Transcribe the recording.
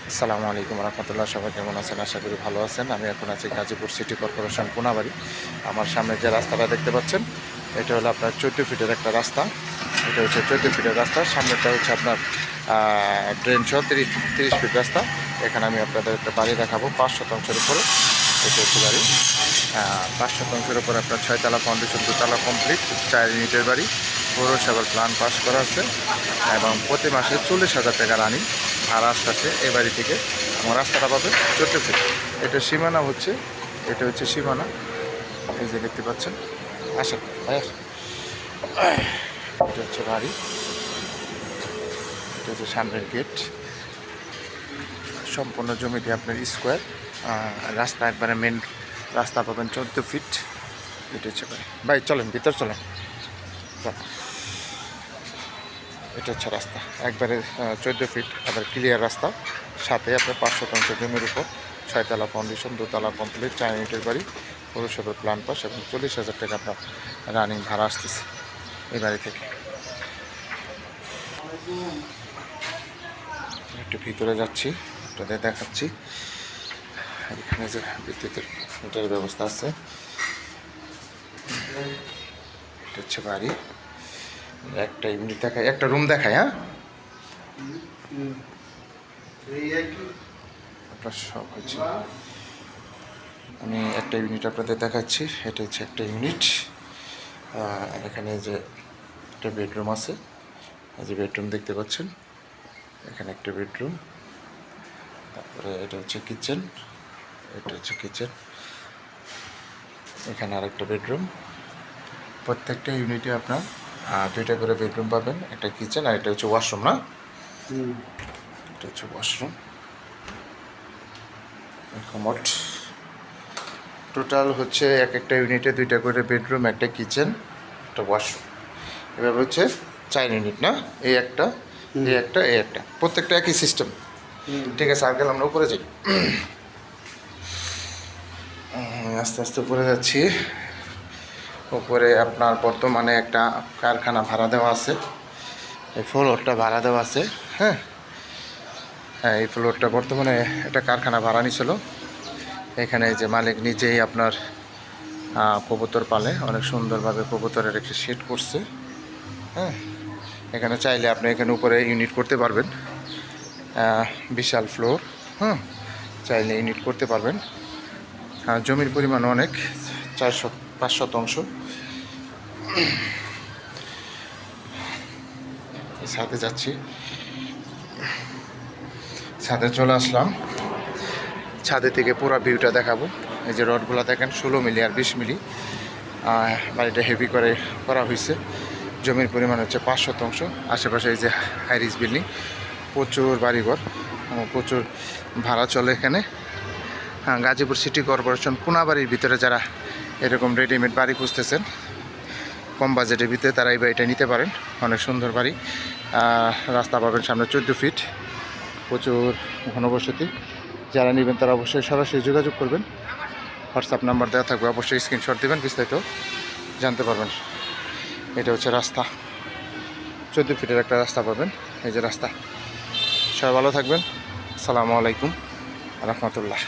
আসসালামু আলাইকুম রহমতুল্লাহ। সবাই কেমন আছেন? আশা করি ভালো আছেন। আমি এখন আছি গাজীপুর সিটি কর্পোরেশন কোনাবাড়ি। আমার সামনে যে রাস্তাটা দেখতে পাচ্ছেন, এটা হলো আপনার 14 ফিটের একটা রাস্তা। এটা হচ্ছে 14 ফিটের রাস্তা। সামনেটা হচ্ছে আপনার ড্রেন সহ 30 ফিট রাস্তা। এখানে আমি আপনাদের একটা বাড়ি দেখাবো 5 শতাংশের উপরে। এটা হচ্ছে বাড়ি 5 শতাংশের উপরে আপনার 6 তলা ফাউন্ডেশন, 2 তলা কমপ্লিট, 4 ইউনিটের বাড়ি। পৌরসভার প্ল্যান পাস করা আছে এবং প্রতি মাসে 40,000 টাকা রানিং ভাড়া আসতেছে এই বাড়ি থেকে। এবং রাস্তাটা পাবে 14 ফিট। এটা সীমানা হচ্ছে, এটা হচ্ছে সীমানা। এই যে দেখতে পাচ্ছেন, আসেন ভাইয়া। এটা হচ্ছে বাড়ি, এটা হচ্ছে সামনের গেট। সম্পূর্ণ জমিটি আপনার স্কোয়ার। রাস্তা একবারে মেন রাস্তা পাবেন 14 ফিট। এটা হচ্ছে ভাই, ভাই চলেন ভিতর চলেন। এটা হচ্ছে রাস্তা একবারে 14 ফিট, আবার ক্লিয়ার রাস্তা। সাথে আপনার 5 শতাংশ জমির উপর, 6 তলা ফাউন্ডেশন, 2 তলা কমপ্লিট, 4 ইউনিটের বাড়ি, পৌরসভার প্ল্যান পাস এবং 40,000 টাকা আপনার রানিং ভাড়া আসতেছে এই বাড়ি থেকে। একটু ভিতরে যাচ্ছি, আপনাদের দেখাচ্ছি। এখানে যে বিদ্যুতের মিটারের ব্যবস্থা আছে। এটা হচ্ছে বাড়ি, একটা ইউনিট দেখায়, একটা রুম দেখায়। হ্যাঁ, আপনার সব হচ্ছে, আমি একটা ইউনিট আপনাদের দেখাচ্ছি। এটা হচ্ছে একটা ইউনিট। এখানে যে একটা বেডরুম আছে, এই যে বেডরুম দেখতে পাচ্ছেন, এখানে একটা বেডরুম। তারপরে এটা হচ্ছে কিচেন, এটা হচ্ছে কিচেন। এখানে আরেকটা বেডরুম। প্রত্যেকটা ইউনিটে আপনার 2টা করে বেডরুম পাবেন, একটা কিচেন, আর এটা হচ্ছে ওয়াশরুম। না, এটা হচ্ছে ওয়াশরুম, কমোড। টোটাল হচ্ছে এক একটা ইউনিটে 2টা করে বেডরুম, একটা কিচেন, একটা ওয়াশরুম। এভাবে হচ্ছে 4 ইউনিট। না, এই একটা, এই একটা, এই একটা, প্রত্যেকটা একই সিস্টেম। ঠিক আছে, আর গেলে আমরা উপরে যাই। আস্তে আস্তে উপরে যাচ্ছি। উপরে আপনার বর্তমানে একটা কারখানা ভাড়া দেওয়া আছে, এই ফ্লোরটা ভাড়া দেওয়া আছে। হ্যাঁ, হ্যাঁ, এই ফ্লোরটা বর্তমানে একটা কারখানা ভাড়া নিছিল। এখানে যে মালিক নিজেই আপনার কবুতর পালে, অনেক সুন্দরভাবে কবুতরের একটি শেড করছে। হ্যাঁ, এখানে চাইলে আপনি এখানে উপরে ইউনিট করতে পারবেন, বিশাল ফ্লোর। হ্যাঁ, চাইলে ইউনিট করতে পারবেন। জমির পরিমাণ অনেক, 5 শতাংশ। ছাদে যাচ্ছি, ছাদে চলে আসলাম। ছাদে থেকে পুরো ভিউটা দেখাবো। এই যে রডগুলো দেখেন, 16 মিলি আর 20 মিলি। বাড়িটা হেভি করে করা হয়েছে। জমির পরিমাণ হচ্ছে 5 শতাংশ। আশেপাশে এই যে হাইরিস বিল্ডিং, প্রচুর বাড়িঘর, প্রচুর ভাড়া চলে এখানে। গাজীপুর সিটি কর্পোরেশন কোনাবাড়ির ভিতরে যারা এরকম রেডিমেড বাড়ি খুঁজতেছেন কম বাজেটের ভিতরে, তারা এই বাড়িটা নিতে পারেন। অনেক সুন্দর বাড়ি। রাস্তা পাবেন সামনে 14 ফিট, প্রচুর ঘনবসতি। যারা নেবেন তারা অবশ্যই সরাসরি যোগাযোগ করবেন। হোয়াটসঅ্যাপ নাম্বার দেওয়া থাকবে, অবশ্যই স্ক্রিনশট দেবেন, বিস্তারিত জানতে পারবেন। এটা হচ্ছে রাস্তা, 14 ফিটের একটা রাস্তা পাবেন। এই যে রাস্তা। সবাই ভালো থাকবেন। আসসালামু আলাইকুম রহমতুল্লাহ।